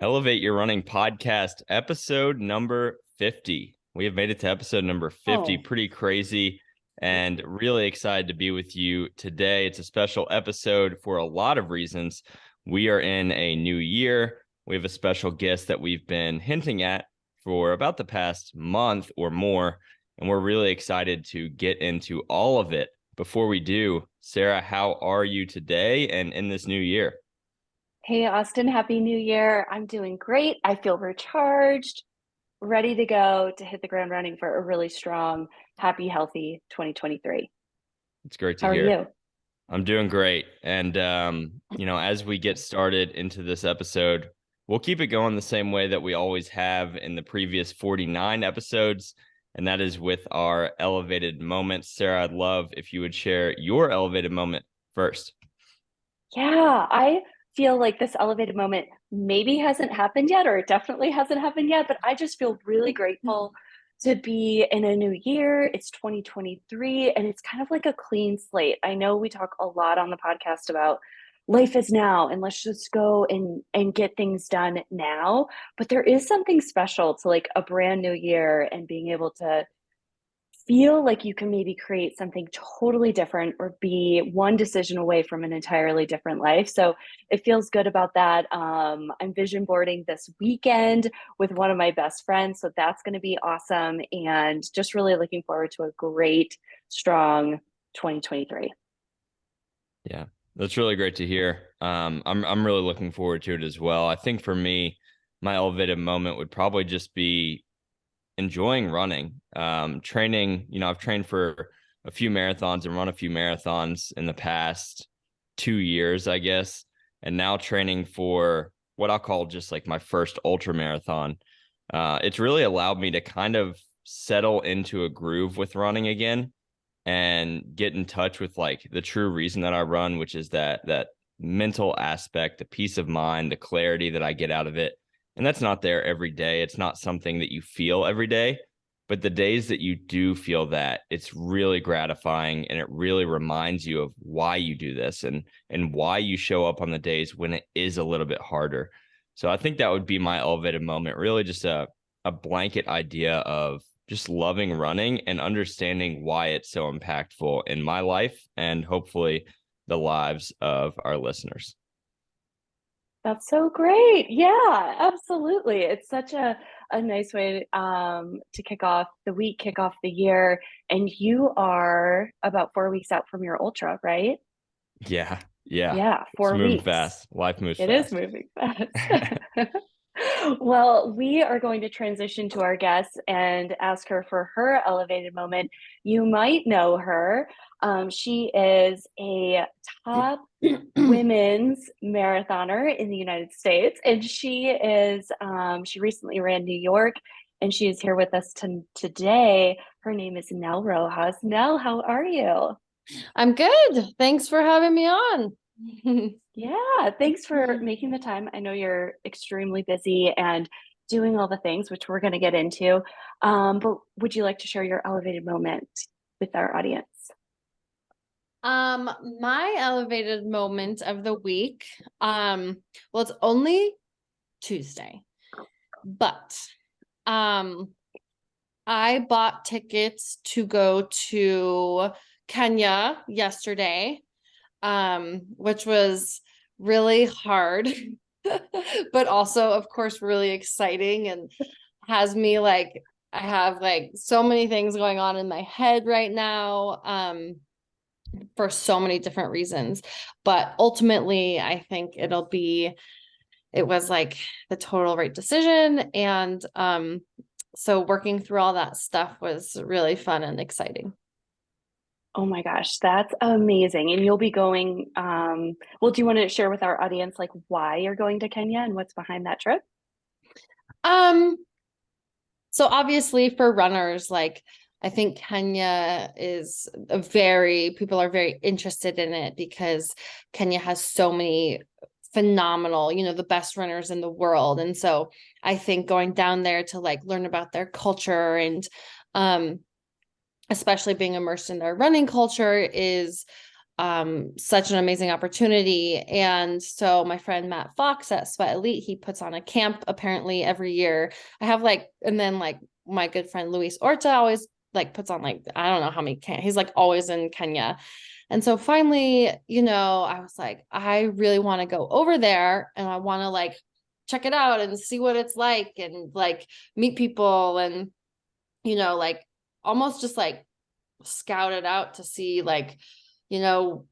Elevate Your Running podcast, episode number 50. We have made it to episode number 50. Oh, Pretty crazy and really excited to be with you today. It's a special episode for a lot of reasons. We are in a new year. We have a special guest that we've been hinting at for about the past month or more, and we're really excited to get into all of it. Before we do, Sarah, how are you today and in this new year? hey, Austin, Happy New Year. I'm doing great. I feel recharged, ready to go to hit the ground running for a really strong, happy, healthy 2023. It's great to How are hear. you? I'm doing great. And, as we get started into this episode, we'll keep it going the same way that we always have in the previous 49 episodes. And that is with our elevated moments. Sarah, I'd love if you would share your elevated moment first. Yeah, I feel like this elevated moment maybe hasn't happened yet, or it definitely hasn't happened yet, but I just feel really grateful to be in a new year. It's 2023, and it's kind of like a clean slate. I know we talk a lot on the podcast about life is now, and let's just go and get things done now. But there is something special to like a brand new year and being able to feel like you can maybe create something totally different or be one decision away from an entirely different life. So it feels good about that. I'm vision boarding this weekend with one of my best friends. So that's going to be awesome. And just really looking forward to a great, strong 2023. Yeah, that's really great to hear. I'm really looking forward to it as well. I think for me, my elevated moment would probably just be enjoying running. Training, I've trained for a few marathons and run a few marathons in the past 2 years, I guess, and now training for what I'll call just like my first ultra marathon. It's really allowed me to kind of settle into a groove with running again and get in touch with like the true reason that I run, which is that mental aspect, the peace of mind, the clarity that I get out of it. And that's not there every day. It's not something that you feel every day. But the days that you do feel that, it's really gratifying and it really reminds you of why you do this and why you show up on the days when it is a little bit harder. So I think that would be my elevated moment, really just a blanket idea of just loving running and understanding why it's so impactful in my life and hopefully the lives of our listeners. That's so great. Yeah, absolutely. It's such a nice way to kick off the week, kick off the year. And you are about 4 weeks out from your ultra, right? Yeah. Yeah. Yeah, It's four moving weeks. fast. Life moves It is fast. moving fast. Well, we are going to transition to our guest and ask her for her elevated moment. You might know her. She is a top women's marathoner in the United States, and she recently ran New York, and she is here with us today. Her name is Nell Rojas. Nell, how are you? I'm good. Thanks for having me on. Yeah, thanks for making the time. I know you're extremely busy and doing all the things, which we're going to get into. But would you like to share your elevated moment with our audience? Um, my elevated moment of the week, well, it's only Tuesday, but I bought tickets to go to Kenya yesterday, which was really hard, but also, of course, really exciting and has me like, I have like so many things going on in my head right now, for so many different reasons. But ultimately, I think it was like the total right decision. And so working through all that stuff was really fun and exciting. Oh my gosh, that's amazing. And you'll be going, well, do you want to share with our audience like why you're going to Kenya and what's behind that trip? Um, so obviously for runners, like I think Kenya is people are very interested in it because Kenya has so many phenomenal, the best runners in the world. And so I think going down there to like learn about their culture and especially being immersed in their running culture is such an amazing opportunity. And so my friend Matt Fox at Sweat Elite, he puts on a camp apparently every year. I have like, and then like my good friend Luis Orta always like puts on like, I don't know how many camp. He's like always in Kenya. And so finally, you know, I was like, I really want to go over there and I want to like check it out and see what it's like and like meet people and, you know, like almost just like scout it out to see like, you know,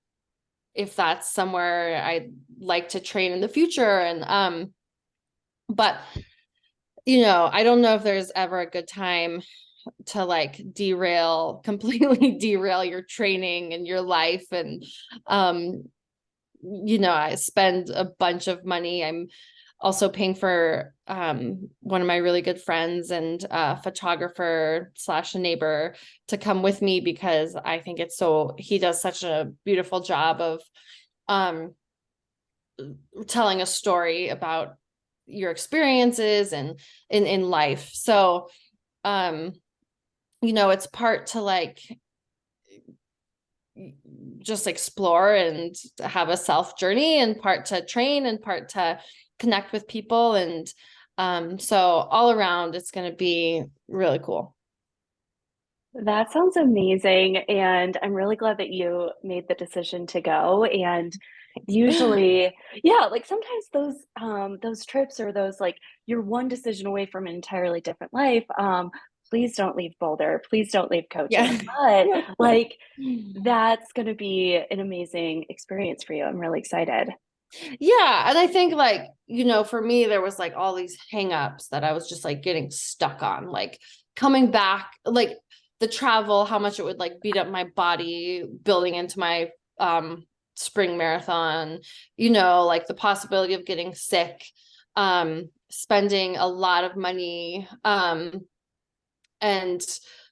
if that's somewhere I'd like to train in the future. And but you know, I don't know if there's ever a good time to like completely derail your training and your life. And you know, I spend a bunch of money. I'm also paying for one of my really good friends and photographer slash neighbor to come with me because I think he does such a beautiful job of um, telling a story about your experiences and in life. So, you know, it's part to like just explore and have a self journey and part to train and part to connect with people. And so all around, it's going to be really cool. That sounds amazing. And I'm really glad that you made the decision to go. And usually, yeah, like sometimes those trips or those like you're one decision away from an entirely different life. Please don't leave Boulder. Please don't leave Yeah. coaching. But like that's gonna be an amazing experience for you. I'm really excited. Yeah. And I think like, you know, for me, there was like all these hangups that I was just like getting stuck on, like coming back, like the travel, how much it would like beat up my body, building into my spring marathon, you know, like the possibility of getting sick, spending a lot of money, and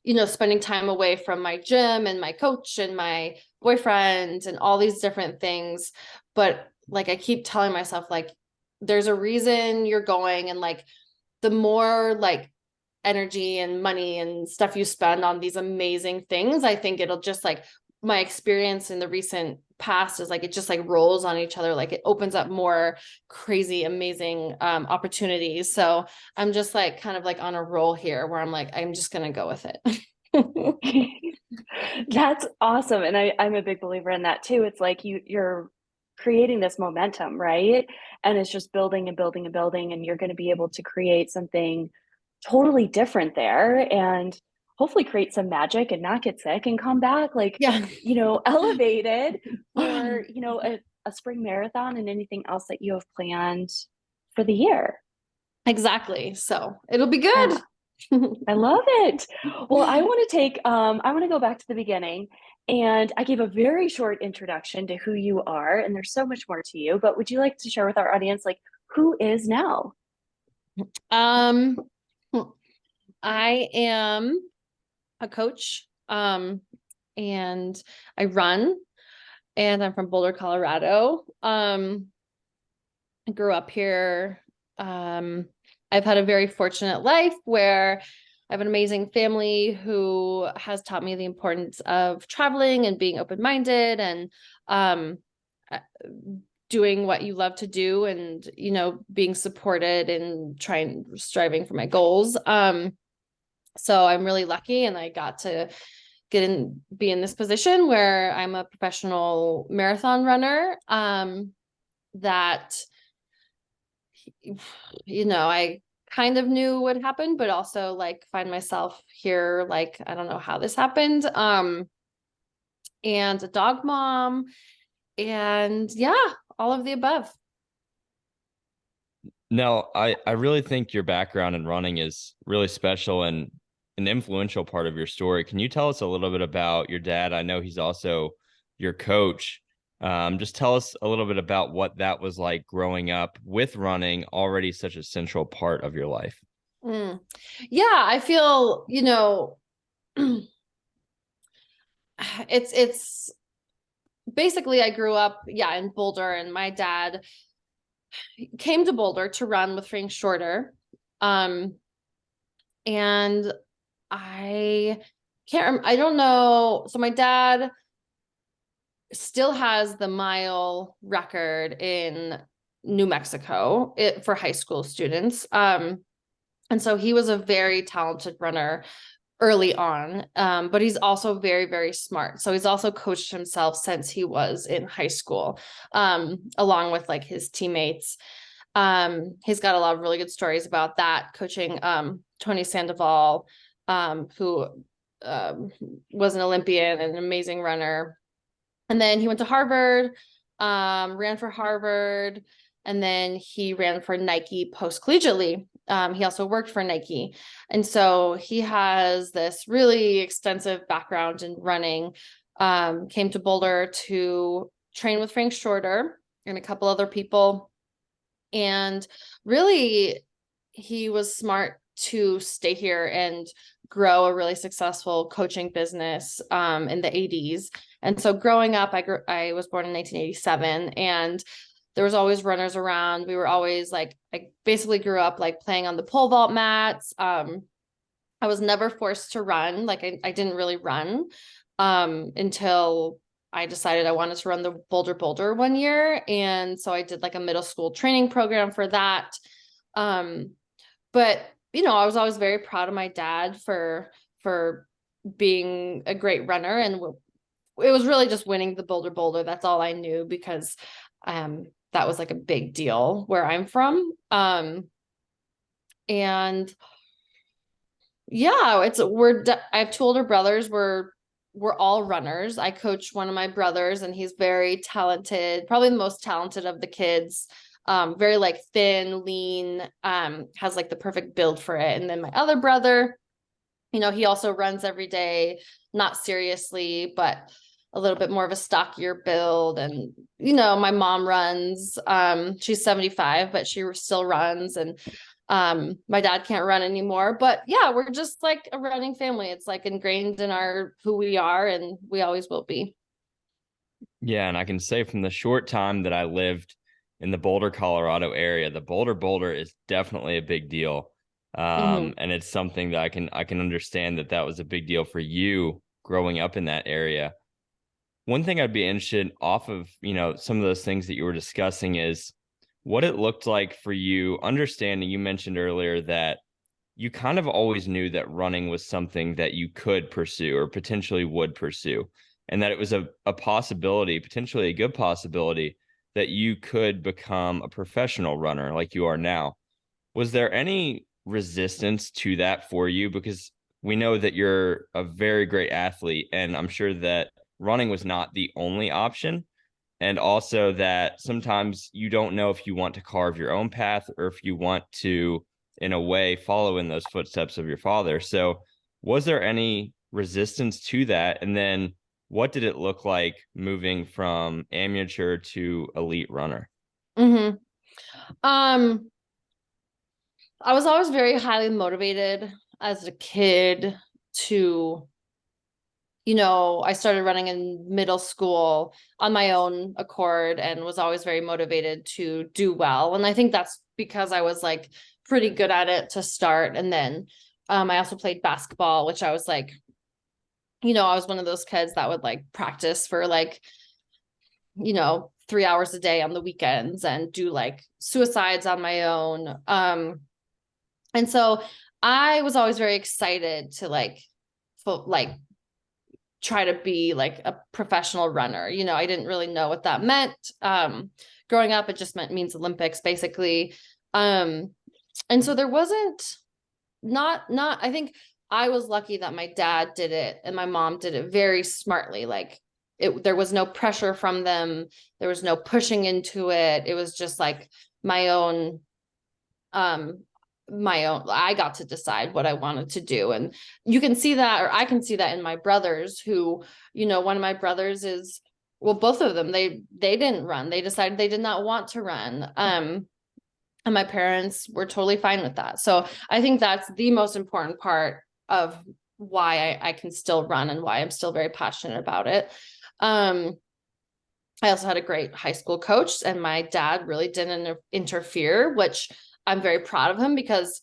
you know, spending time away from my gym and my coach and my boyfriend and all these different things. But like I keep telling myself like there's a reason you're going, and like the more like energy and money and stuff you spend on these amazing things, I think it'll just like my experience in the recent past is like it just like rolls on each other, like it opens up more crazy amazing opportunities. So I'm just like kind of like on a roll here where I'm like I'm just gonna go with it. That's awesome. And I'm a big believer in that too. It's like you're creating this momentum, right? And it's just building and building and building, and you're going to be able to create something totally different there and hopefully create some magic and not get sick and come back like, Yeah. elevated for, a spring marathon and anything else that you have planned for the year. Exactly, so it'll be And good. I love it. Well, I want to go back to the beginning. And I gave a very short introduction to who you are, and there's so much more to you. But would you like to share with our audience, like, who is Nell? um I am a coach, and I run, and I'm from Boulder, Colorado. I grew up here. I've had a very fortunate life where I have an amazing family who has taught me the importance of traveling and being open-minded and uh, doing what you love to do and, you know, being supported and striving for my goals. So I'm really lucky and I got to be in this position where I'm a professional marathon runner. That, you know, I kind of knew would happen, but also like find myself here, like, I don't know how this happened. And a dog mom and yeah, all of the above. Nell, I really think your background in running is really special and an influential part of your story. Can you tell us a little bit about your dad? I know he's also your coach. Just tell us a little bit about what that was like growing up with running, already such a central part of your life. Mm. Yeah, I feel, you know, it's basically I grew up, yeah, in Boulder, and my dad came to Boulder to run with Frank Shorter. And I I don't know. So my dad still has the mile record in New Mexico for high school students. And so he was a very talented runner early on, but he's also very, very smart. So he's also coached himself since he was in high school, along with like his teammates. He's got a lot of really good stories about that, coaching Tony Sandoval, who was an Olympian and an amazing runner. And then he went to Harvard, ran for Harvard, and then he ran for Nike post-collegiately. He also worked for Nike. And so he has this really extensive background in running, came to Boulder to train with Frank Shorter and a couple other people. And really, he was smart to stay here and grow a really successful coaching business in the 80s. And so growing up, I was born in 1987, and there was always runners around. We were always like, I basically grew up like playing on the pole vault mats. I was never forced to run. Like I didn't really run until I decided I wanted to run the Boulder one year. And so I did like a middle school training program for that. But you know, I was always very proud of my dad for being a great runner. And it was really just winning the Boulder. That's all I knew, because that was like a big deal where I'm from. And yeah, I have two older brothers. We're all runners. I coach one of my brothers, and he's very talented, probably the most talented of the kids. Very like thin, lean, has like the perfect build for it. And then my other brother, you know, he also runs every day, not seriously, but a little bit more of a stockier build. And, you know, my mom runs, she's 75, but she still runs. And my dad can't run anymore, but yeah, we're just like a running family. It's like ingrained in who we are, and we always will be. Yeah, and I can say from the short time that I lived in the Boulder, Colorado area, the Boulder is definitely a big deal. And it's something that I can understand that was a big deal for you growing up in that area. One thing I'd be interested off of, you know, some of those things that you were discussing is what it looked like for you, understanding you mentioned earlier that you kind of always knew that running was something that you could pursue or potentially would pursue, and that it was a possibility, potentially a good possibility, that you could become a professional runner like you are now. Was there any resistance to that for you? Because we know that you're a very great athlete, and I'm sure that running was not the only option. And also that sometimes you don't know if you want to carve your own path or if you want to, in a way, follow in those footsteps of your father. So was there any resistance to that? And then what did it look like moving from amateur to elite runner? Mm-hmm. I was always very highly motivated as a kid to, you know, I started running in middle school on my own accord and was always very motivated to do well. And I think that's because I was like pretty good at it to start. And then I also played basketball, which I was like, you know, I was one of those kids that would like practice for like, you know, 3 hours a day on the weekends and do like suicides on my own. And so I was always very excited to like try to be like a professional runner. You know, I didn't really know what that meant. Growing up, it just means Olympics basically. And so there wasn't I think I was lucky that my dad did it and my mom did it very smartly. Like there was no pressure from them. There was no pushing into it. It was just like my own, I got to decide what I wanted to do. And you can see that, or I can see that in my brothers who, you know, one of my brothers is, well, both of them, they didn't run. They decided they did not want to run. And my parents were totally fine with that. So I think that's the most important part of why I can still run and why I'm still very passionate about it. I also had a great high school coach, and my dad really didn't interfere, which I'm very proud of him, because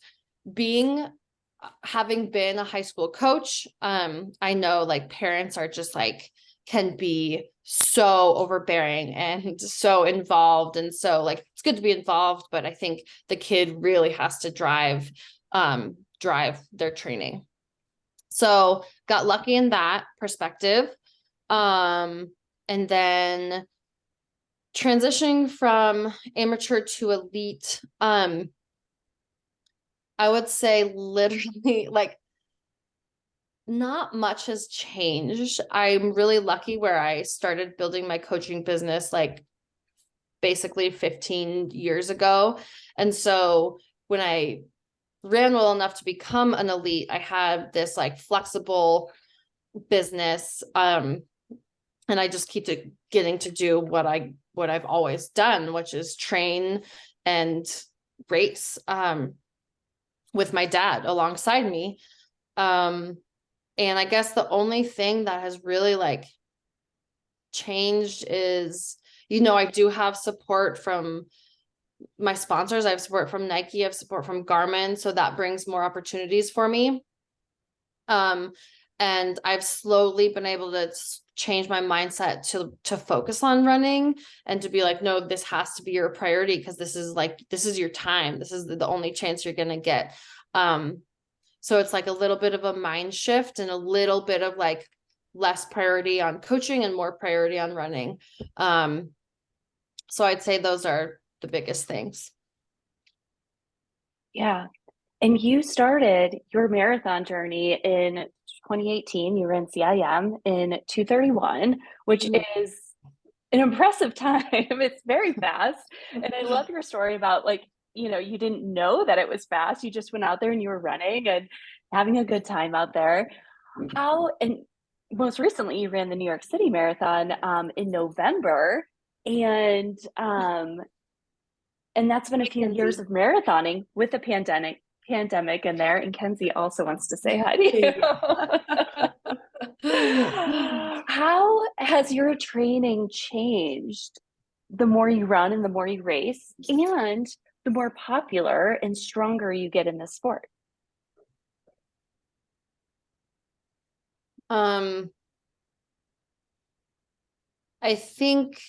having been a high school coach, I know like parents are just like, can be so overbearing and so involved. And so like, it's good to be involved, but I think the kid really has to drive their training. So got lucky in that perspective. And then transitioning from amateur to elite, I would say literally like not much has changed. I'm really lucky where I started building my coaching business like basically 15 years ago. And so when I ran well enough to become an elite, I had this like flexible business. And I just keep getting to do what I've always done, which is train and race with my dad alongside me. And I guess the only thing that has really like changed is, I do have support from my sponsors. I have support from Nike, I have support from Garmin. So that brings more opportunities for me. And I've slowly been able to change my mindset to focus on running and to be like, no, this has to be your priority because this is your time. This is the only chance you're going to get. So it's like a little bit of a mind shift and a little bit of like less priority on coaching and more priority on running. So I'd say those are the biggest things. Yeah. And you started your marathon journey in 2018. You ran CIM in 2:31, which is an impressive time. It's very fast. And I love your story about like, you didn't know that it was fast. You just went out there and you were running and having a good time out there. And most recently you ran the New York City Marathon in November. And that's been a few years of marathoning with the pandemic in there. And Kenzie also wants to say hi to you. How has your training changed the more you run and the more you race and the more popular and stronger you get in this sport? I think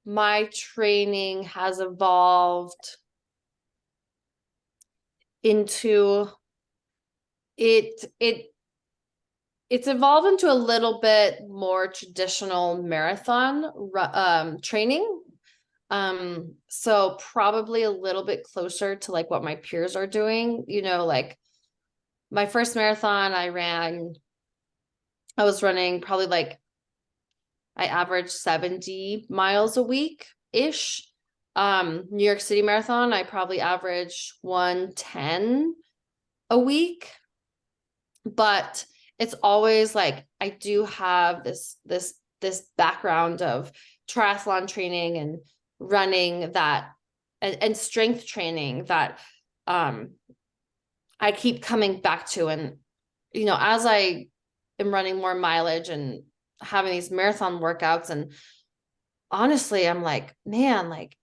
my training has evolved into it's evolved into a little bit more traditional marathon training. So probably a little bit closer to like what my peers are doing, like my first marathon I was running probably like I averaged 70 miles a week ish. New York City Marathon, I probably averaged 110 a week. But it's always like I do have this background of triathlon training and running that and strength training that I keep coming back to. And as I am running more mileage and having these marathon workouts, and honestly I'm like, man, like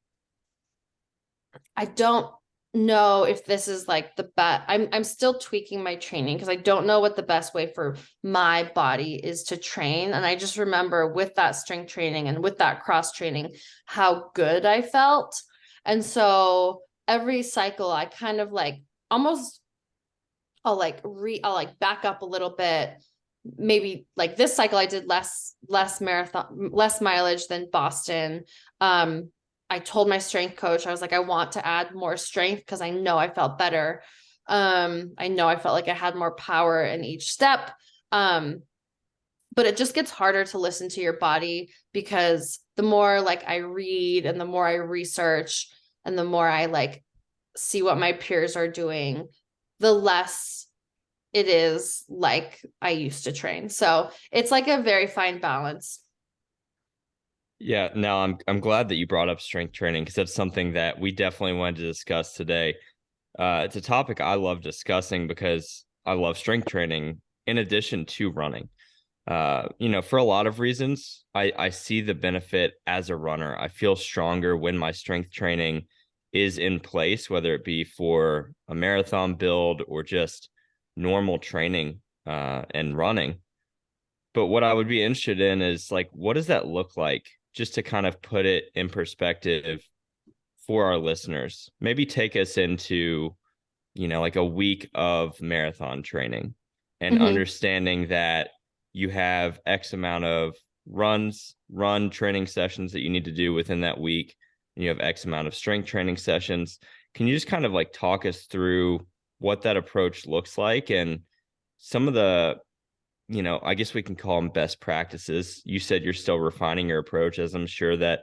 I don't know if this is like the best. I'm still tweaking my training because I don't know what the best way for my body is to train. And I just remember with that strength training and with that cross training, how good I felt. And so every cycle I kind of like almost I'll like back up a little bit. Maybe like this cycle I did less mileage than Boston. I told my strength coach, I was like, I want to add more strength because I know I felt better. I know I felt like I had more power in each step. But it just gets harder to listen to your body because the more like I read and the more I research and the more I like see what my peers are doing, the less it is like I used to train. So it's like a very fine balance. Yeah, no, I'm glad that you brought up strength training because that's something that we definitely wanted to discuss today. It's a topic I love discussing because I love strength training in addition to running. For a lot of reasons, I see the benefit as a runner. I feel stronger when my strength training is in place, whether it be for a marathon build or just normal training and running. But what I would be interested in is like, what does that look like? Just to kind of put it in perspective for our listeners, maybe take us into, like a week of marathon training and Mhm. understanding that you have X amount of run training sessions that you need to do within that week. And you have X amount of strength training sessions. Can you just kind of like talk us through what that approach looks like and some of the, I guess we can call them best practices. You said you're still refining your approach, as I'm sure that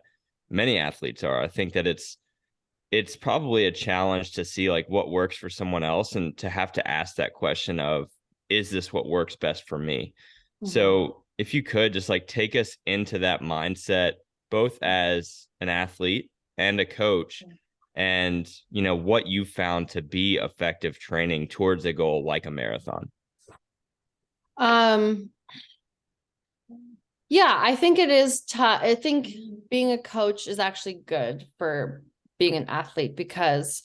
many athletes are. I think that it's probably a challenge to see like what works for someone else and to have to ask that question of, is this what works best for me? Mhm. So if you could just like take us into that mindset, both as an athlete and a coach, and what you found to be effective training towards a goal like a marathon. Um, yeah, I think it is tough. I think being a coach is actually good for being an athlete because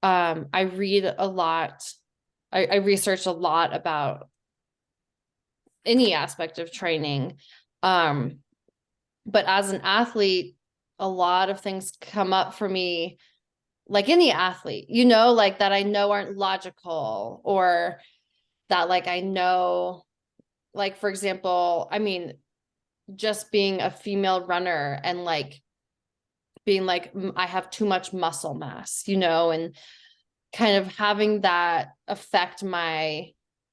I read a lot, I research a lot about any aspect of training. Um, but as an athlete, a lot of things come up for me, like any athlete, like that I know aren't logical, or that like I know, like for example, I mean, just being a female runner and like being like, I have too much muscle mass, and kind of having that affect my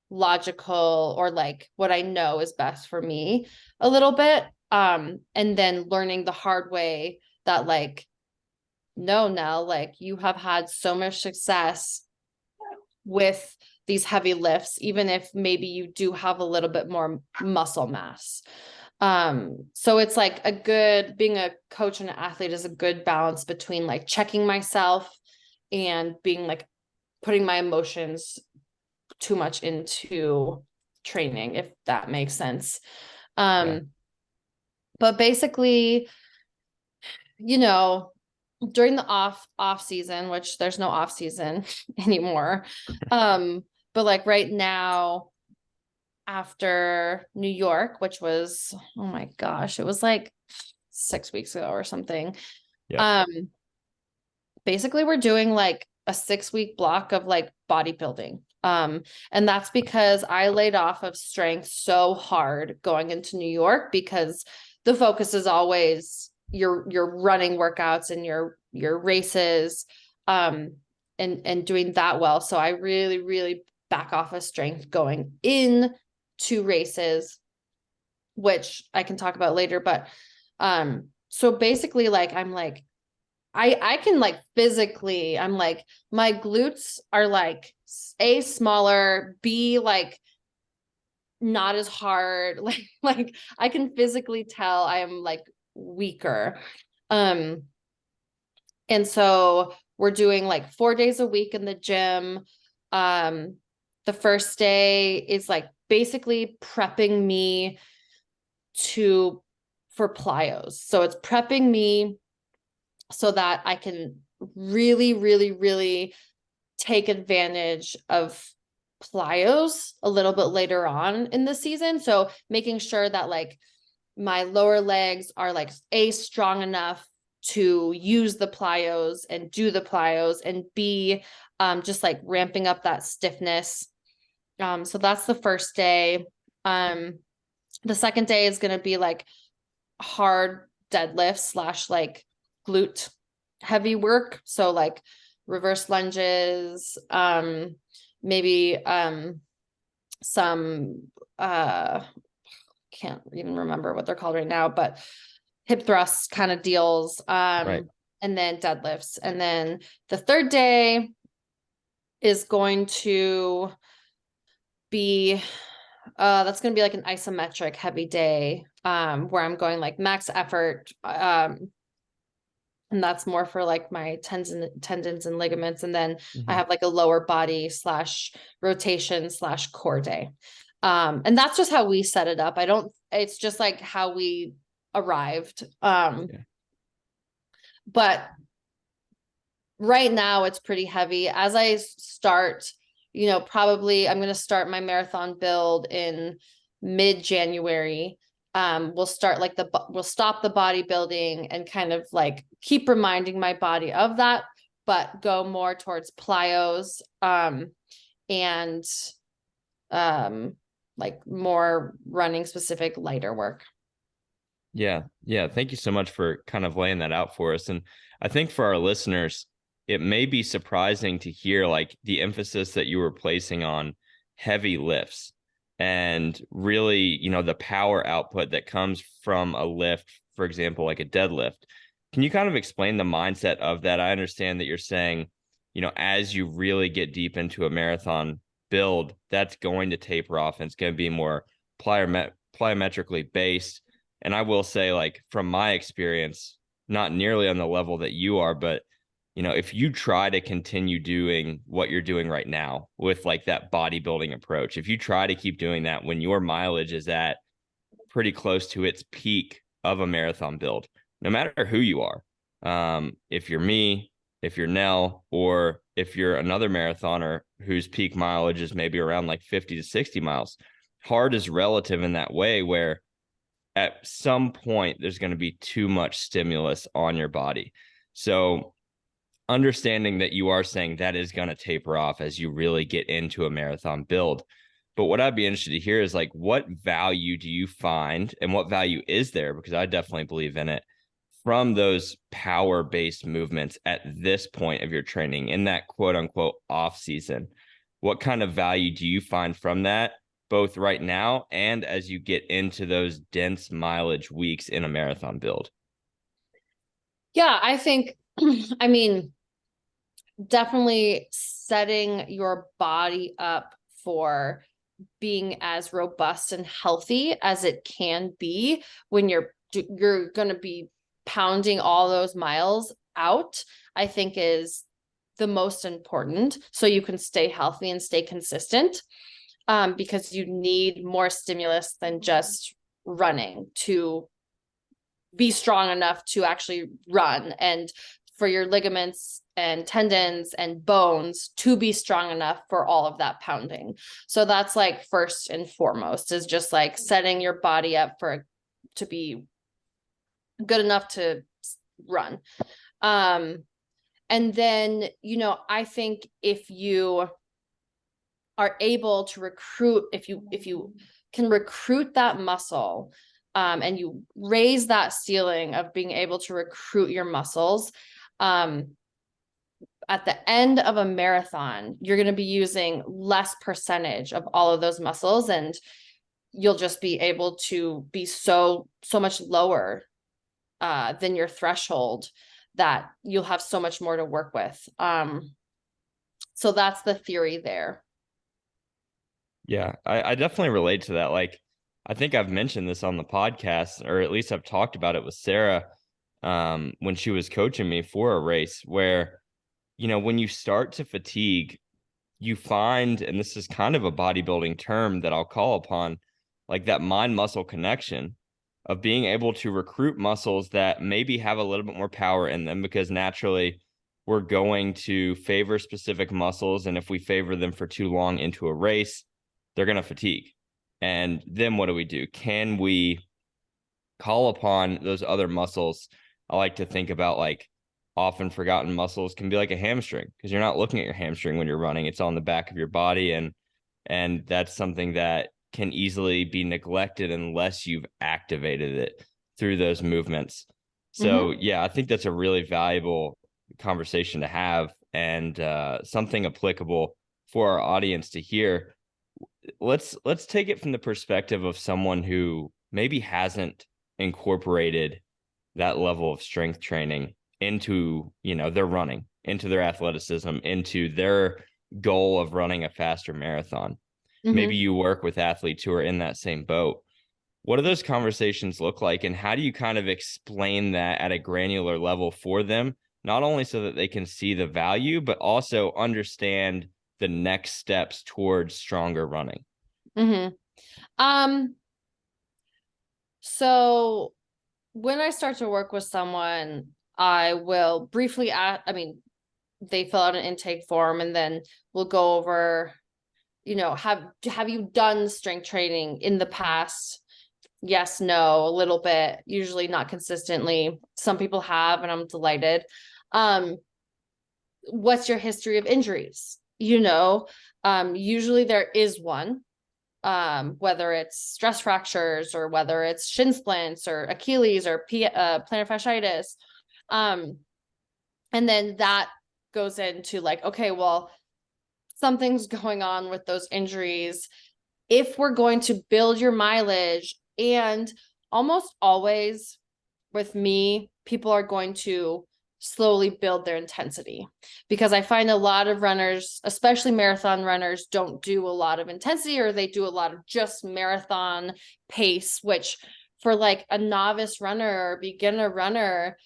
logical or like what I know is best for me a little bit. And then learning the hard way that like, no, Nell, like you have had so much success with these heavy lifts, even if maybe you do have a little bit more muscle mass. So it's like being a coach and an athlete is a good balance between like checking myself and being like putting my emotions too much into training, if that makes sense. Yeah. But basically, you know, during the off season, which there's no off season anymore. But like right now, after New York, which was, oh my gosh, it was like 6 weeks ago or something. Yeah. Um, basically we're doing like a 6 week block of like bodybuilding. And that's because I laid off of strength so hard going into New York because the focus is always your running workouts and your races, and doing that well. So I really, really back off of strength going in to races, which I can talk about later. But so basically like I'm like I can like physically, I'm like, my glutes are like A, smaller, B, like not as hard. Like I can physically tell I am like weaker. Um, and so we're doing like 4 days a week in the gym. Um, the first day is like basically prepping me to for plyos. So it's prepping me so that I can really, really, really take advantage of plyos a little bit later on in the season. So making sure that like my lower legs are like strong enough to use the plyos and do the plyos, and B, just like ramping up that stiffness. So that's the first day. The second day is going to be like hard deadlifts slash like glute heavy work. So like reverse lunges, maybe some can't even remember what they're called right now, but hip thrusts kind of deals. Right. And then deadlifts. And then the third day is going to be that's going to be like an isometric heavy day, where I'm going like max effort, and that's more for like my tendons and ligaments. And then I have like a lower body slash rotation slash core day. And that's just how we set it up. It's just like how we arrived. Yeah. But right now it's pretty heavy. As I start, probably I'm going to start my marathon build in mid-January, we'll start like we'll stop the bodybuilding and kind of like keep reminding my body of that, but go more towards plyos, and like more running specific lighter work. Yeah. Yeah. Thank you so much for kind of laying that out for us. And I think for our listeners, it may be surprising to hear like the emphasis that you were placing on heavy lifts and really, the power output that comes from a lift, for example, like a deadlift. Can you kind of explain the mindset of that? I understand that you're saying, as you really get deep into a marathon build, that's going to taper off and it's going to be more plyometrically based. And I will say, like, from my experience, not nearly on the level that you are, but if you try to continue doing what you're doing right now with like that bodybuilding approach, if you try to keep doing that when your mileage is at pretty close to its peak of a marathon build, no matter who you are, if you're me, if you're Nell, or if you're another marathoner whose peak mileage is maybe around like 50 to 60 miles, hard is relative in that way where at some point there's going to be too much stimulus on your body. So understanding that you are saying that is going to taper off as you really get into a marathon build. But what I'd be interested to hear is like, what value do you find and what value is there? Because I definitely believe in it from those power-based movements at this point of your training in that quote unquote off season. What kind of value do you find from that, both right now and as you get into those dense mileage weeks in a marathon build? Yeah, I think, I mean, definitely setting your body up for being as robust and healthy as it can be when you're going to be pounding all those miles out, I think is the most important, so you can stay healthy and stay consistent, because you need more stimulus than just running to be strong enough to actually run, and for your ligaments and tendons and bones to be strong enough for all of that pounding. So that's like first and foremost, is just like setting your body up to be good enough to run. And then, I think if you are able to recruit, if you can recruit that muscle, and you raise that ceiling of being able to recruit your muscles, at the end of a marathon, you're going to be using less percentage of all of those muscles, and you'll just be able to be so much lower than your threshold, that you'll have so much more to work with. So that's the theory there. Yeah, I definitely relate to that. Like, I think I've mentioned this on the podcast, or at least I've talked about it with Sarah, when she was coaching me for a race where, when you start to fatigue, you find, and this is kind of a bodybuilding term that I'll call upon, like that mind muscle connection of being able to recruit muscles that maybe have a little bit more power in them, because naturally we're going to favor specific muscles. And if we favor them for too long into a race, they're going to fatigue. And then what do? Can we call upon those other muscles? I like to think about like often forgotten muscles can be like a hamstring, because you're not looking at your hamstring when you're running. It's on the back of your body. And that's something that can easily be neglected unless you've activated it through those movements. So yeah, I think that's a really valuable conversation to have, and something applicable for our audience to hear. Let's take it from the perspective of someone who maybe hasn't incorporated that level of strength training into, their running, into their athleticism, into their goal of running a faster marathon. Maybe you work with athletes who are in that same boat. What do those conversations look like, and how do you kind of explain that at a granular level for them, not only so that they can see the value, but also understand the next steps towards stronger running? So when I start to work with someone, I will briefly they fill out an intake form, and then we'll go over, have you done strength training in the past? Yes, no, a little bit, usually not consistently. Some people have, and I'm delighted. What's your history of injuries? Usually there is one, whether it's stress fractures or whether it's shin splints or Achilles or plantar fasciitis. And then that goes into like, okay, well, something's going on with those injuries. If we're going to build your mileage, and almost always with me, people are going to slowly build their intensity, because I find a lot of runners, especially marathon runners, don't do a lot of intensity, or they do a lot of just marathon pace, which for like a novice runner or beginner runner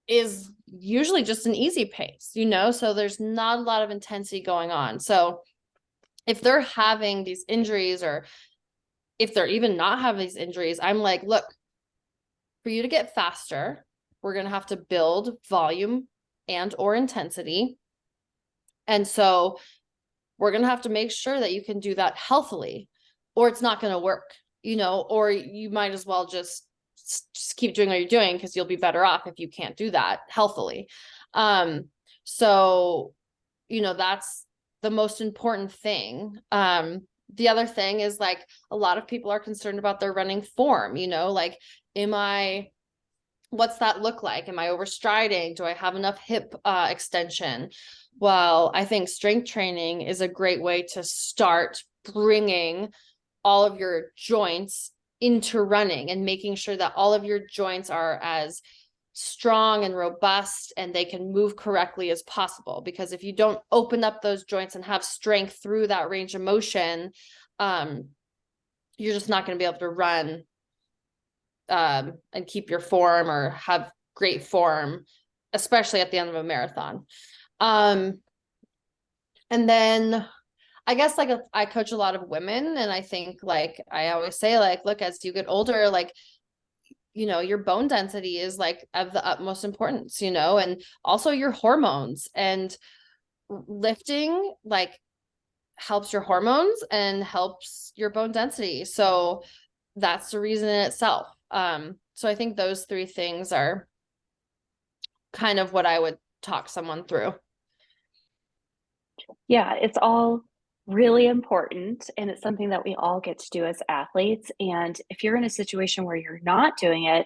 is usually just an easy pace, so there's not a lot of intensity going on. So if they're having these injuries, or if they're even not having these injuries, I'm like, look, for you to get faster, we're going to have to build volume and or intensity. And so we're going to have to make sure that you can do that healthily, or it's not going to work, or you might as well just keep doing what you're doing, because you'll be better off if you can't do that healthily. So, that's the most important thing. The other thing is like, a lot of people are concerned about their running form, like, what's that look like? Am I overstriding? Do I have enough hip extension? Well, I think strength training is a great way to start bringing all of your joints into running, and making sure that all of your joints are as strong and robust and they can move correctly as possible. Because if you don't open up those joints and have strength through that range of motion, you're just not going to be able to run and keep your form, or have great form, especially at the end of a marathon. And then I guess like I coach a lot of women, and I think like I always say, like, look, as you get older, like, your bone density is like of the utmost importance, and also your hormones, and lifting like helps your hormones and helps your bone density. So that's the reason in itself. So I think those three things are kind of what I would talk someone through. Yeah, it's all really important, and it's something that we all get to do as athletes. And if you're in a situation where you're not doing it,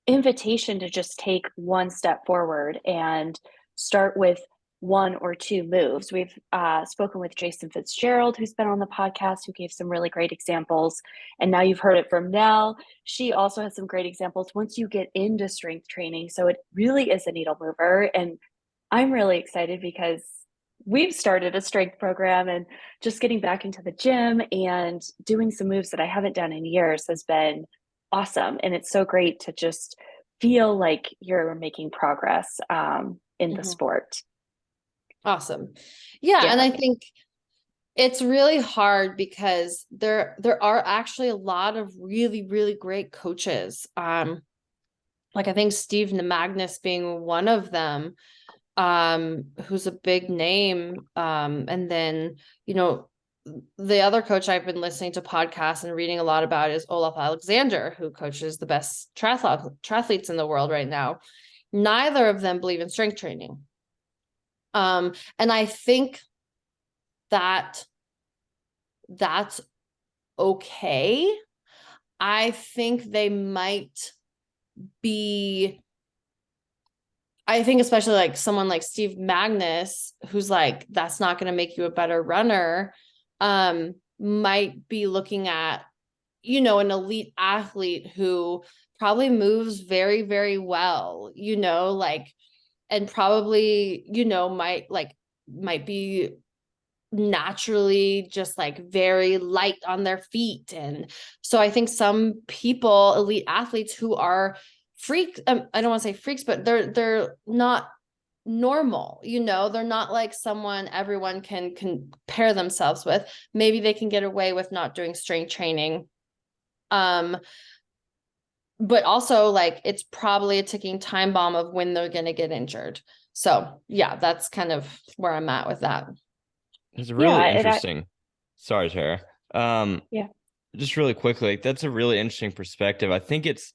invitation to just take one step forward and start with one or two moves. We've spoken with Jason Fitzgerald, who's been on the podcast, who gave some really great examples. And now you've heard it from Nell. She also has some great examples once you get into strength training. So it really is a needle mover. And I'm really excited because we've started a strength program, and just getting back into the gym and doing some moves that I haven't done in years has been awesome. And it's so great to just feel like you're making progress in the sport. Awesome. Yeah. And I think it's really hard because there are actually a lot of really, really great coaches. Like I think Steve Magnus being one of them, who's a big name. And then, the other coach I've been listening to podcasts and reading a lot about is Olaf Alexander, who coaches the best triathletes in the world right now. Neither of them believe in strength training. And I think that that's okay. I think they might be, I think especially like someone like Steve Magnus, who's like, that's not going to make you a better runner, might be looking at, an elite athlete who probably moves very, very well, like, and probably, might be naturally just like very light on their feet. And so I think some people, elite athletes who are freaks, I don't want to say freaks, but they're not normal, they're not like someone everyone can compare themselves with. Maybe they can get away with not doing strength training. But also like it's probably a ticking time bomb of when they're going to get injured. So yeah, that's kind of where I'm at with that. It's really interesting. Sorry, Tara. Um, Yeah. just really quickly, like, that's a really interesting perspective. I think it's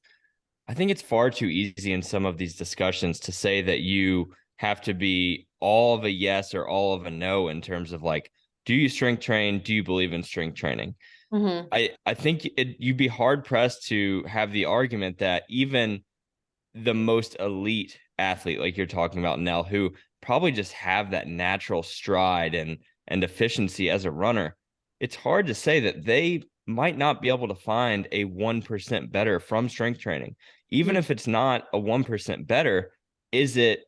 far too easy in some of these discussions to say that you have to be all of a yes or all of a no in terms of like, do you strength train? Do you believe in strength training? Mm-hmm. I think you'd be hard pressed to have the argument that even the most elite athlete, like you're talking about, Nell, who probably just have that natural stride and efficiency as a runner, it's hard to say that they might not be able to find a 1% better from strength training. Even if it's not a 1% better, is it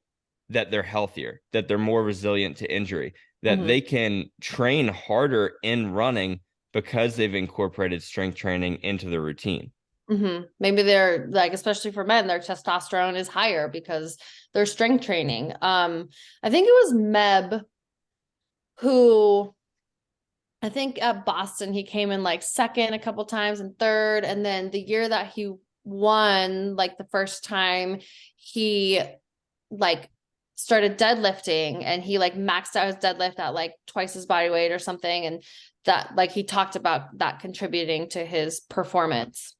that they're healthier, that they're more resilient to injury, that Mm-hmm. they can train harder in running because they've incorporated strength training into the routine? Mm-hmm. Maybe they're like, especially for men, their testosterone is higher because they're strength training. I think it was Meb who, I think at Boston, he came in like second a couple times and third. And then the year that he won, like the first time, he like started deadlifting and he like maxed out his deadlift at like twice his body weight or something. And that, like, he talked about that contributing to his performance.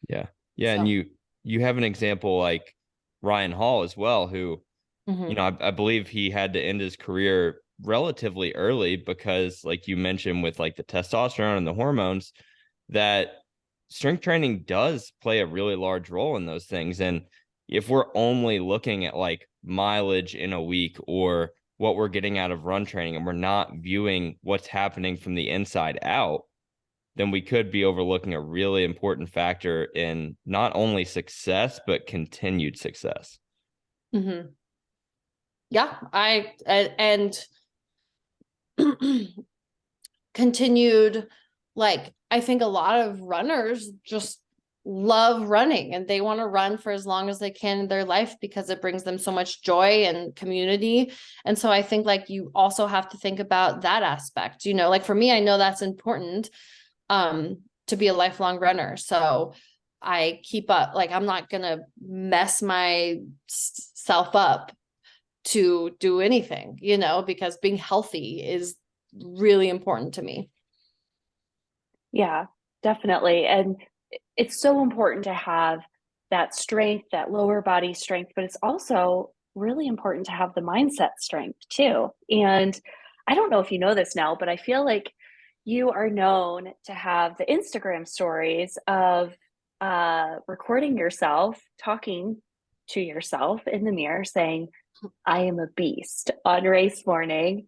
Yeah. Yeah. And So, you have an example like Ryan Hall as well, who, mhm. I believe he had to end his career relatively early because, like you mentioned, with like the testosterone and the hormones, that strength training does play a really large role in those things. And if we're only looking at like mileage in a week or what we're getting out of run training and we're not viewing what's happening from the inside out, then we could be overlooking a really important factor in not only success, but continued success. Mhm. Yeah, and continued, like, I think a lot of runners just love running and they want to run for as long as they can in their life because it brings them so much joy and community. And so I think like you also have to think about that aspect, like for me, I know that's important to be a lifelong runner. So I keep up, like I'm not gonna mess myself up to do anything, because being healthy is really important to me. Yeah, definitely. And it's so important to have that strength, that lower body strength, but it's also really important to have the mindset strength too. And I don't know if you know this now, but I feel like you are known to have the Instagram stories of recording yourself talking to yourself in the mirror saying, I am a beast on race morning.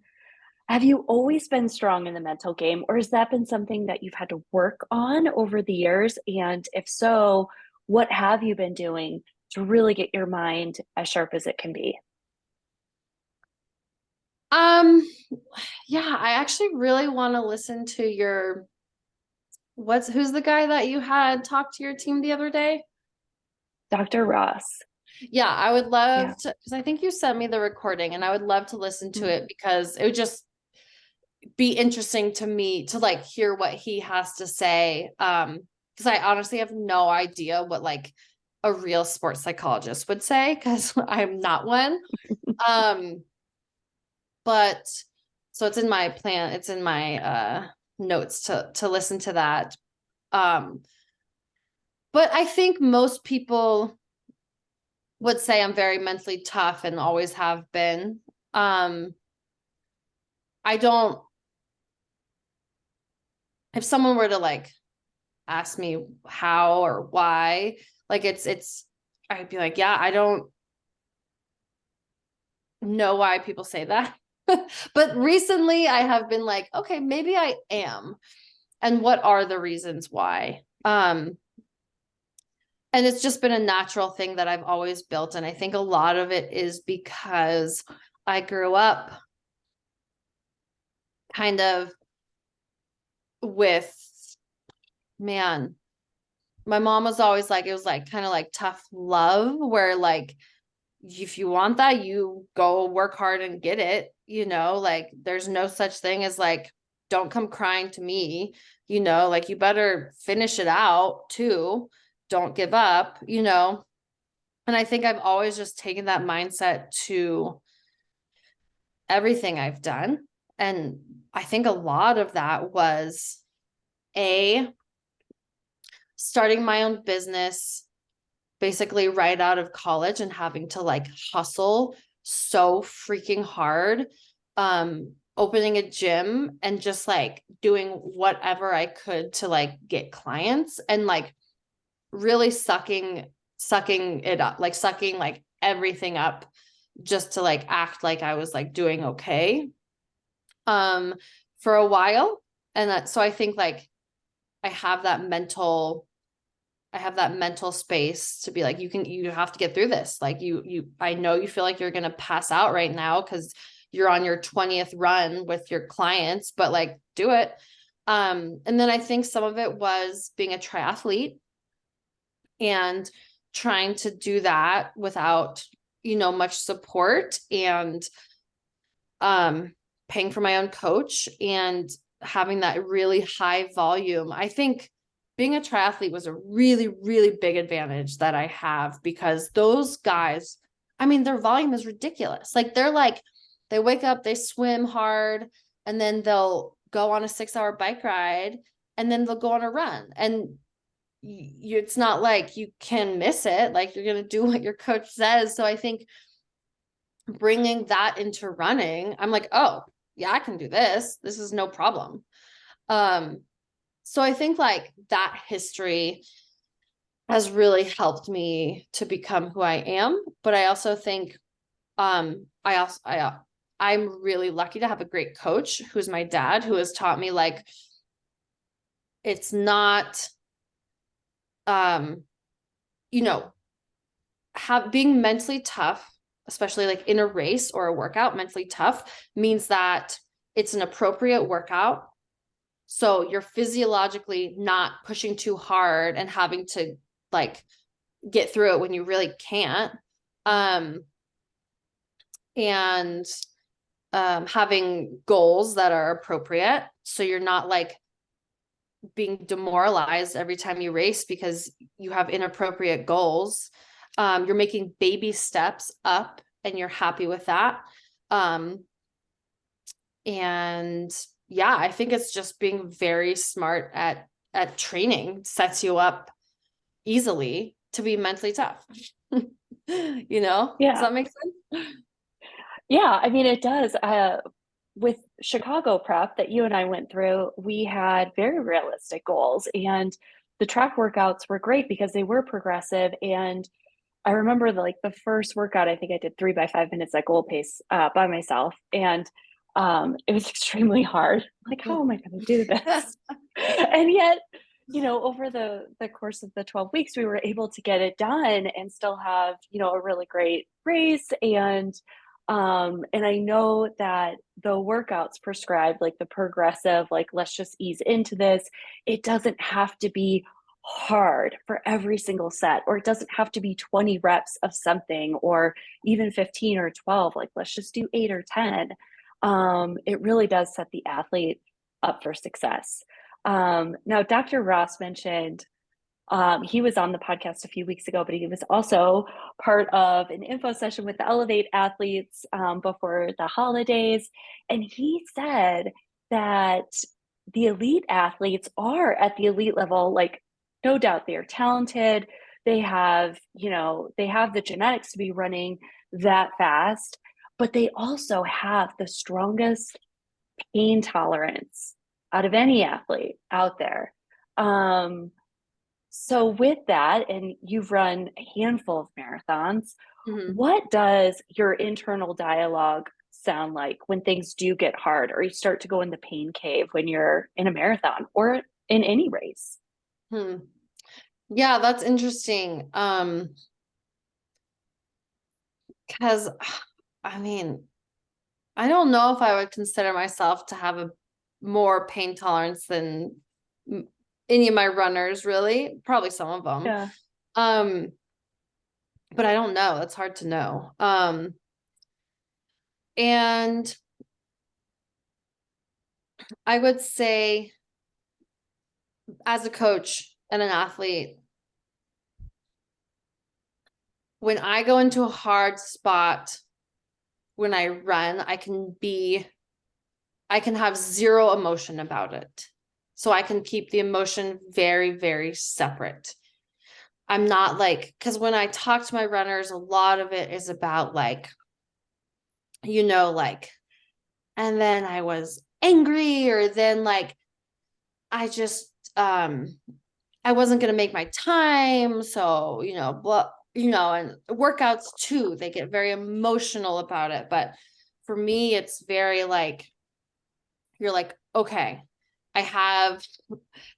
Have you always been strong in the mental game, or has that been something that you've had to work on over the years? And if so, what have you been doing to really get your mind as sharp as it can be? Um, yeah, I actually really want to listen to your who's the guy that you had talk to your team the other day? Dr. Ross. Yeah, I would Yeah. love to, because I think you sent me the recording and I would love to listen to it because it would just be interesting to me to like hear what he has to say. Because I honestly have no idea what like a real sports psychologist would say because I'm not one. Um, but so it's in my plan, it's in my notes to listen to that. Um, but I think most people would say I'm very mentally tough and always have been. Um, I don't, if someone were to like ask me how or why, like I'd be like, yeah, I don't know why people say that. But recently I have been like, okay, maybe I am. And what are the reasons why? And it's just been a natural thing that I've always built. And I think a lot of it is because I grew up kind of with, man, my mom was always like, it was like kind of like tough love, where like, if you want that, you go work hard and get it, like there's no such thing as like, don't come crying to me, like you better finish it out too. Don't give up. And I think I've always just taken that mindset to everything I've done. And I think a lot of that was starting my own business basically right out of college and having to like hustle so freaking hard, opening a gym and just like doing whatever I could to like get clients and like really sucking it up, like sucking like everything up just to like act like I was like doing okay for a while. And so I think like I have that mental space to be like, you have to get through this. Like I know you feel like you're going to pass out right now because you're on your 20th run with your clients, but like do it. And then I think some of it was being a triathlete and trying to do that without, much support and paying for my own coach and having that really high volume. I think being a triathlete was a really, really big advantage that I have because those guys, I mean, their volume is ridiculous. Like they wake up, they swim hard, and then they'll go on a 6-hour bike ride, and then they'll go on a run. And it's not like you can miss it. Like you're going to do what your coach says. So I think bringing that into running, I'm like, oh yeah, I can do this. This is no problem. So I think like that history has really helped me to become who I am. But I also think, I'm really lucky to have a great coach who's my dad, who has taught me like, it's not, you know, being mentally tough, especially like in a race or a workout, mentally tough means that it's an appropriate workout. So you're physiologically not pushing too hard and having to like get through it when you really can't. And having goals that are appropriate. So you're not like being demoralized every time you race because you have inappropriate goals. You're making baby steps up and you're happy with that. And yeah, I think it's just being very smart at training sets you up easily to be mentally tough. Does that make sense? Yeah, I mean, it does. With Chicago prep that you and I went through, we had very realistic goals, and the track workouts were great because they were progressive. And I remember the first workout, I think I did 3 by 5 minutes at goal pace by myself, and it was extremely hard. Like, how am I going to do this? And yet, over the course of the 12 weeks, we were able to get it done and still have a really great race. And I know that the workouts prescribed, like the progressive, like let's just ease into this, it doesn't have to be hard for every single set, or it doesn't have to be 20 reps of something, or even 15 or 12. Like let's just do 8 or 10. It really does set the athlete up for success. Now, Dr. Ross mentioned he was on the podcast a few weeks ago, but he was also part of an info session with the Elevate athletes before the holidays. And he said that the elite athletes are at the elite level, like, no doubt they are talented. They have, they have the genetics to be running that fast, but they also have the strongest pain tolerance out of any athlete out there. So with that, and you've run a handful of marathons, what does your internal dialogue sound like when things do get hard, or you start to go in the pain cave when you're in a marathon or in any race? Yeah, that's interesting. Because I mean, I don't know if I would consider myself to have a more pain tolerance than any of my runners, really. Probably some of them. Yeah. But I don't know. That's hard to know. And I would say as a coach and an athlete, when I go into a hard spot, when I run, I can be I can have zero emotion about it. So I can keep the emotion very, very separate. I'm not like, because when I talk to my runners, a lot of it is about like, like, and then I was angry, or then like, I just, I wasn't going to make my time. So, and workouts too, they get very emotional about it. But for me, it's very like, you're like, okay, I have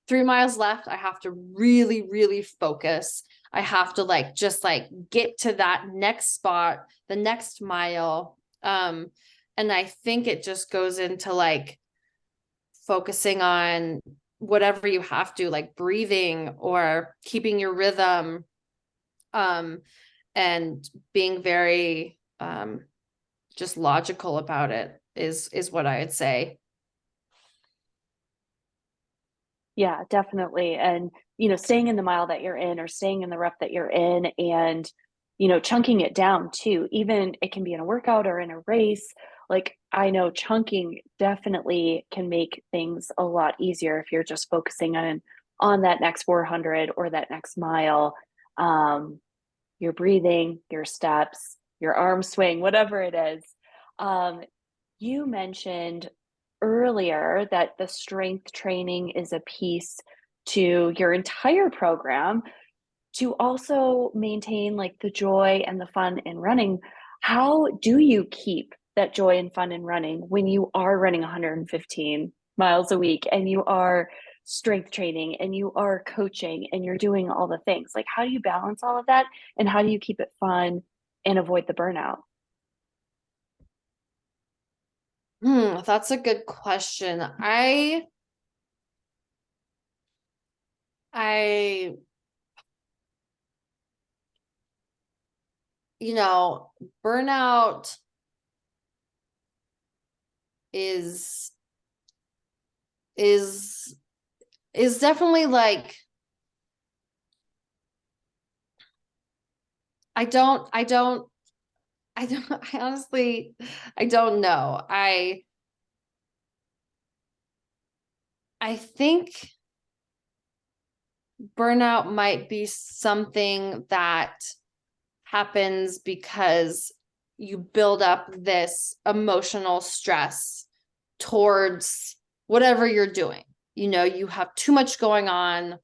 3 miles left. I have to really, really focus. I have to like just like get to that next spot, the next mile. And I think it just goes into like focusing on whatever you have to, like breathing or keeping your rhythm, and being very just logical about it is what I would say. Yeah, definitely. And, staying in the mile that you're in or staying in the rep that you're in and, chunking it down too. Even it can be in a workout or in a race. Like I know chunking definitely can make things a lot easier if you're just focusing on that next 400 or that next mile. Um, your breathing, your steps, your arm swing, whatever it is. Um, you mentioned earlier that the strength training is a piece to your entire program to also maintain like the joy and the fun in running. How do you keep that joy and fun in running when you are running 115 miles a week and you are strength training and you are coaching and you're doing all the things? Like, how do you balance all of that and how do you keep it fun and avoid the burnout? That's a good question. I, burnout is is is definitely like, I honestly, I don't know. I think burnout might be something that happens because you build up this emotional stress towards whatever you're doing. You have too much going on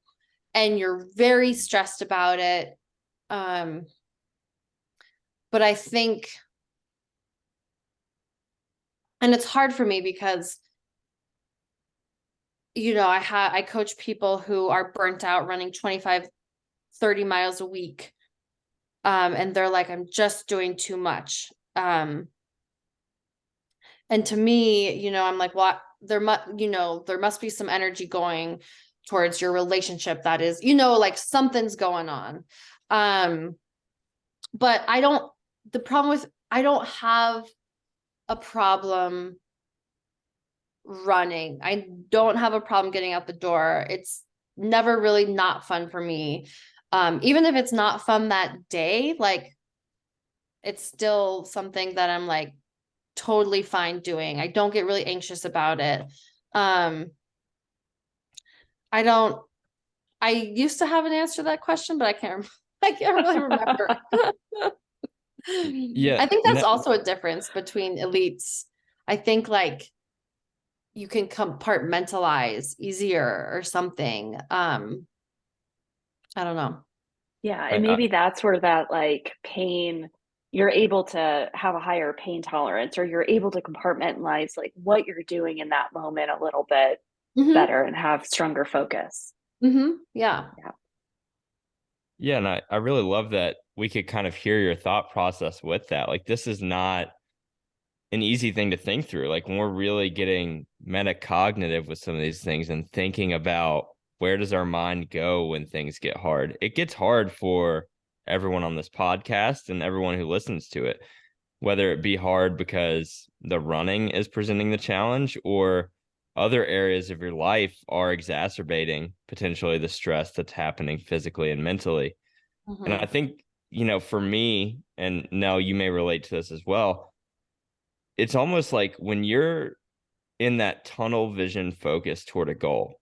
and you're very stressed about it. Um, but I think, and it's hard for me because, I coach people who are burnt out running 25, 30 miles a week. And they're like, I'm just doing too much. And to me, I'm like, what, there must be some energy going towards your relationship that is, like something's going on. But the problem with, I don't have a problem running. I don't have a problem getting out the door. It's never really not fun for me. Even if it's not fun that day, like it's still something that I'm like totally fine doing. I don't get really anxious about it. Um, I don't, I used to have an answer to that question, but I can't, I can't really remember. Yeah. I think that's also a difference between elites. I think like you can compartmentalize easier or something. I don't know. Yeah, I, and I, maybe that's where that like pain, you're able to have a higher pain tolerance or you're able to compartmentalize like what you're doing in that moment a little bit Mm-hmm. better and have stronger focus. Mm-hmm. Yeah. Yeah. yeah. And I really love that we could kind of hear your thought process with that. Like, this is not an easy thing to think through. Like, when we're really getting metacognitive with some of these things and thinking about where does our mind go when things get hard, it gets hard for everyone on this podcast and everyone who listens to it, whether it be hard because the running is presenting the challenge or other areas of your life are exacerbating potentially the stress that's happening physically and mentally. And Mm-hmm. I think, for me, and Nell, you may relate to this as well, it's almost like when you're in that tunnel vision focus toward a goal.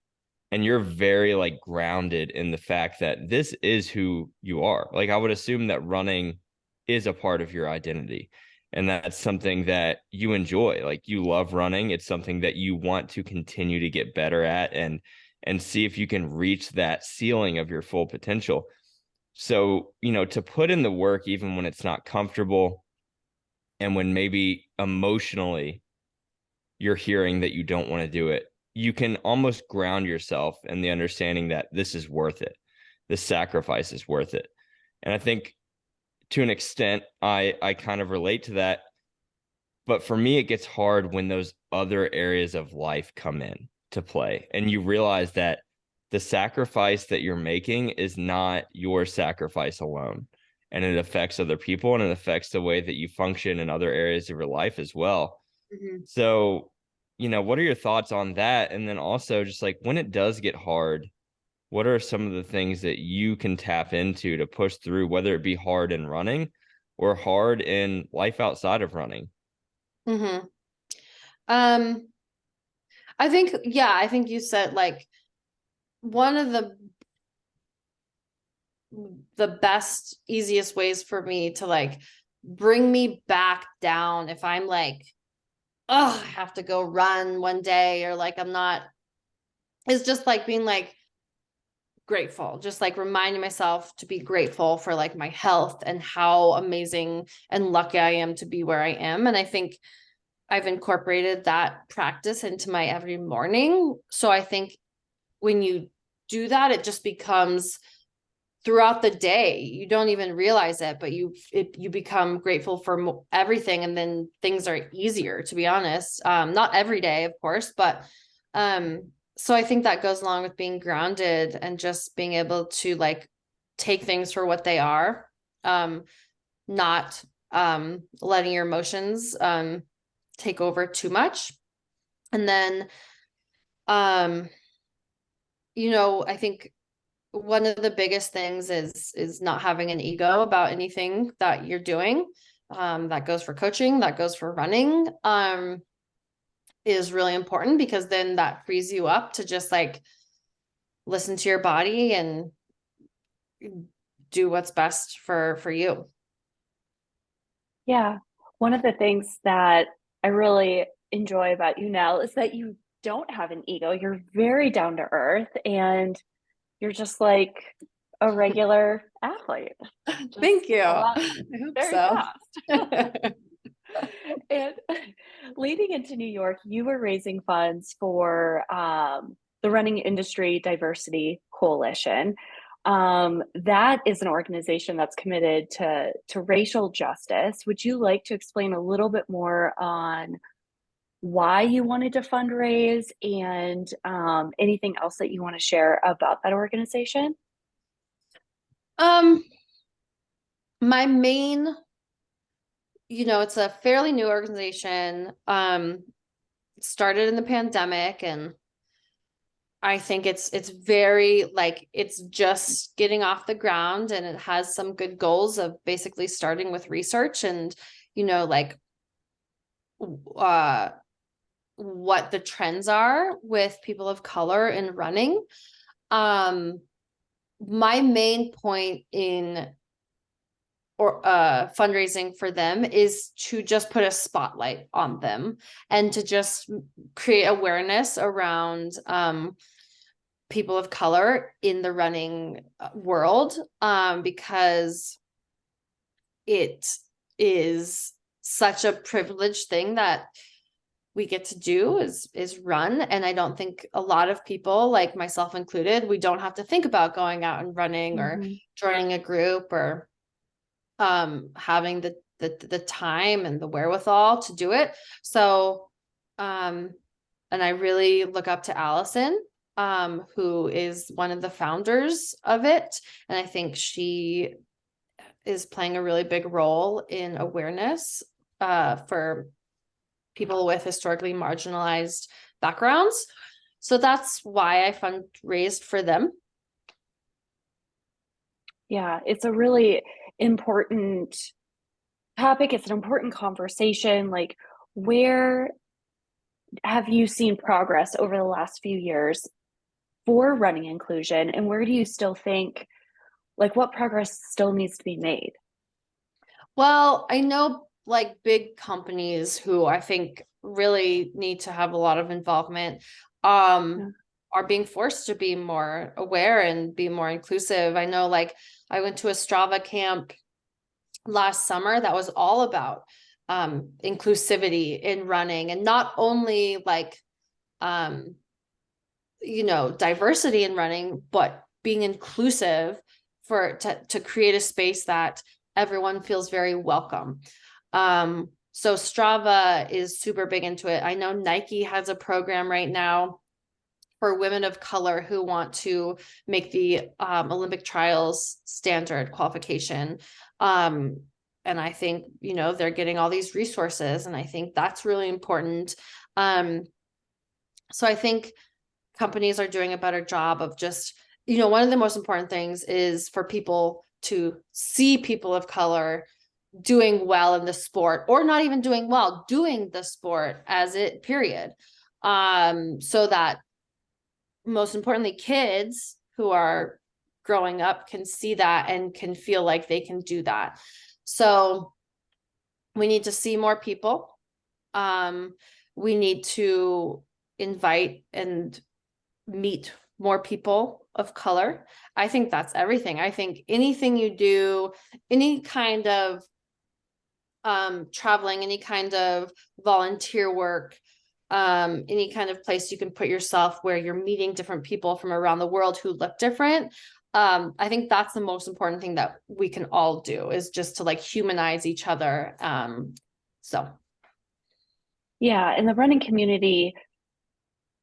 And you're very like grounded in the fact that this is who you are. Like I would assume that running is a part of your identity. And that's something that you enjoy. Like you love running. It's something that you want to continue to get better at and see if you can reach that ceiling of your full potential. So, to put in the work even when it's not comfortable and when maybe emotionally you're hearing that you don't want to do it, you can almost ground yourself in the understanding that this is worth it. This sacrifice is worth it. And I think to an extent, I kind of relate to that. But for me, it gets hard when those other areas of life come in to play. And you realize that the sacrifice that you're making is not your sacrifice alone. And it affects other people and it affects the way that you function in other areas of your life as well. Mhm. So, what are your thoughts on that? And then also just like when it does get hard, what are some of the things that you can tap into to push through, whether it be hard in running or hard in life outside of running? Mhm. Um, I think you said like one of the best, easiest ways for me to like bring me back down if I'm like, oh, I have to go run one day or like I'm not, is just like being like grateful, just like reminding myself to be grateful for like my health and how amazing and lucky I am to be where I am. And I think I've incorporated that practice into my every morning. So I think when you do that, it just becomes throughout the day. You don't even realize it, but you become grateful for everything, and then things are easier. To be honest, not every day, of course, but so I think that goes along with being grounded and just being able to like take things for what they are, not letting your emotions take over too much. And then I think one of the biggest things is not having an ego about anything that you're doing. That goes for coaching, that goes for running, is really important because then that frees you up to just like listen to your body and do what's best for you. Yeah. One of the things that I really enjoy about you, Nell, is that you don't have an ego. You're very down to earth and you're just like a regular athlete. Just Thank you. a I lot hope very so. fast. And leading into New York, you were raising funds for the Running Industry Diversity Coalition. That is an organization that's committed to racial justice. Would you like to explain a little bit more on why you wanted to fundraise and anything else that you want to share about that organization? Um, my main, it's a fairly new organization. Started in the pandemic, and I think it's very like it's just getting off the ground, and it has some good goals of basically starting with research and like uh what the trends are with people of color in running. Um my main point in or fundraising for them is to just put a spotlight on them and to just create awareness around people of color in the running world, because it is such a privileged thing that we get to do is run. And I don't think a lot of people, like myself included, we don't have to think about going out and running or Mhm. joining a group or having the time and the wherewithal to do it. So and I really look up to Allison, who is one of the founders of it. And I think she is playing a really big role in awareness for people with historically marginalized backgrounds. So that's why I fundraised for them. Yeah, it's a really important topic. It's an important conversation. Like, where have you seen progress over the last few years for running inclusion? And where do you still think, like, what progress still needs to be made? Well, I know like big companies who I think really need to have a lot of involvement, Yeah. are being forced to be more aware and be more inclusive. I know like I went to a Strava camp last summer that was all about inclusivity in running, and not only like um diversity in running, but being inclusive to create a space that everyone feels very welcome. So Strava is super big into it. I know Nike has a program right now for women of color who want to make the Olympic trials standard qualification. And I think, they're getting all these resources, and I think that's really important. So I think companies are doing a better job of just, one of the most important things is for people to see people of color doing well in the sport, or not even doing well, doing the sport as it, period. So that, most importantly, kids who are growing up can see that and can feel like they can do that. So we need to see more people. We need to invite and meet more people of color. I think that's everything. I think anything you do, any kind of traveling, any kind of volunteer work, any kind of place you can put yourself where you're meeting different people from around the world who look different. I think that's the most important thing that we can all do, is just to like humanize each other. So Yeah, and the running community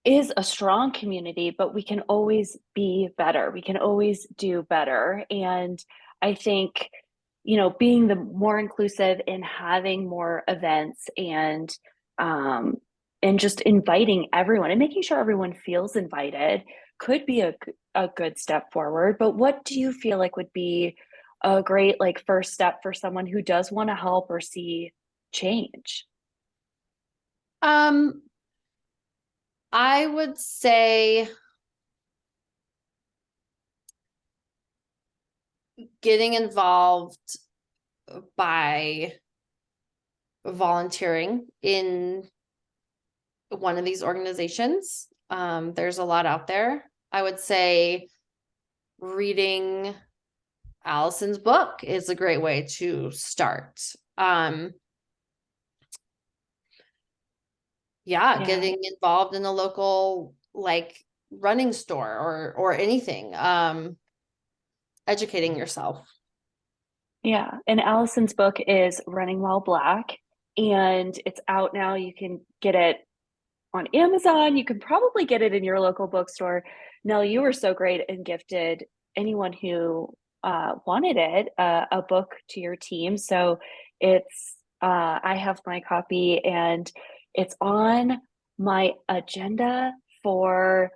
is a strong community, but we can always be better. We can always do better. And I think, being the more inclusive and having more events um and just inviting everyone and making sure everyone feels invited could be a good step forward. But what do you feel like would be a great like first step for someone who does want to help or see change? um I would say getting involved by volunteering in one of these organizations. There's a lot out there. I would say reading Allison's book is a great way to start. Yeah. Getting involved in a local like running store or anything. Educating yourself. Yeah. And Allison's book is Running While Black, and it's out now. You can get it on Amazon. You can probably get it in your local bookstore. Nell, you were so great and gifted anyone who wanted it a book to your team. So I have my copy, and it's on my agenda for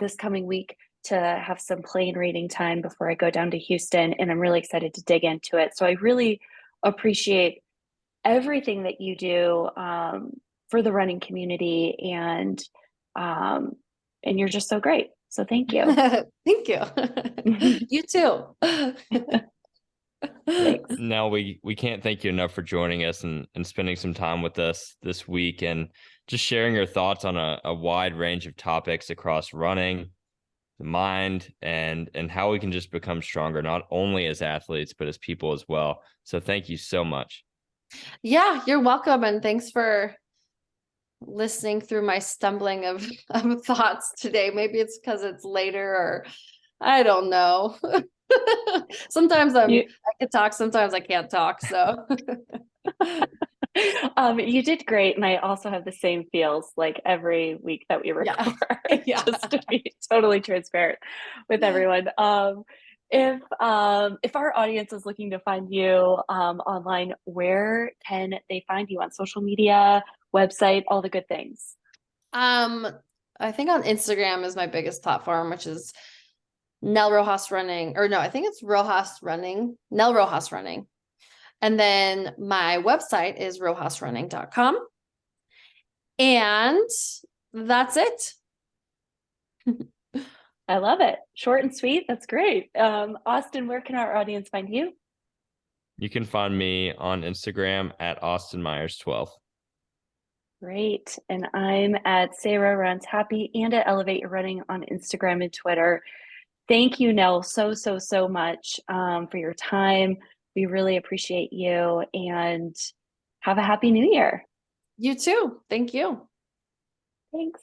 this coming week to have some plane reading time before I go down to Houston. And I'm really excited to dig into it. So I really appreciate everything that you do for the running community, um, and you're just so great. So thank you. Thank you. You too. Thanks. No, we can't thank you enough for joining us and spending some time with us this week, and just sharing your thoughts on a wide range of topics across running, the mind, and how we can just become stronger, not only as athletes, but as people as well. So thank you so much. Yeah, you're welcome. And thanks for listening through my stumbling of thoughts today. Maybe it's because it's later, or I don't know. Sometimes I can talk, sometimes I can't talk. So you did great. And I also have the same feels like every week that we record, yeah. just to be totally transparent with everyone. If our audience is looking to find you online, where can they find you? On social media, website, all the good things? I think on Instagram is my biggest platform, which is Nell Rojas Running, or no, I think it's Rojas Running, Nell Rojas Running. And then my website is rojasrunning.com. And that's it. I love it. Short and sweet. That's great. Austin, where can our audience find you? You can find me on Instagram at Austin Myers 12. Great. And I'm at Sarah Runs Happy and at Elevate Your Running on Instagram and Twitter. Thank you, Nell, so much for your time. We really appreciate you and have a happy new year. You too. Thank you. Thanks.